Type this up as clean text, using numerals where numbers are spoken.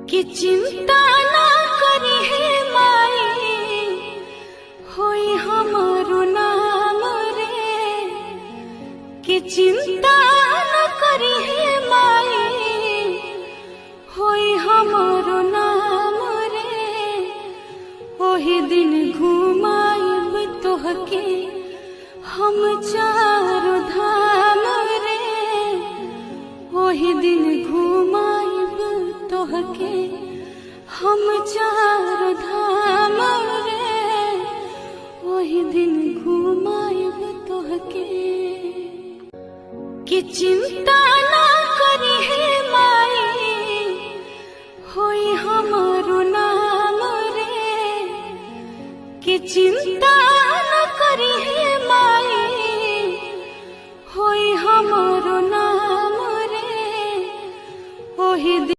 कि चिंता ना करी है माई होई हमारो नाम रे। कि चिंता ना करी है माई होई हमारो नाम रे। ओही दिन घुमाइब तोहके हम चारो धाम रे। ओही दिन घुमाइब तोहके हम चारो धाम रे। ओही दिन घुमाइब तोहके। कि चिंता ना करी है माई होई हमारो नाम रे। कि चिंता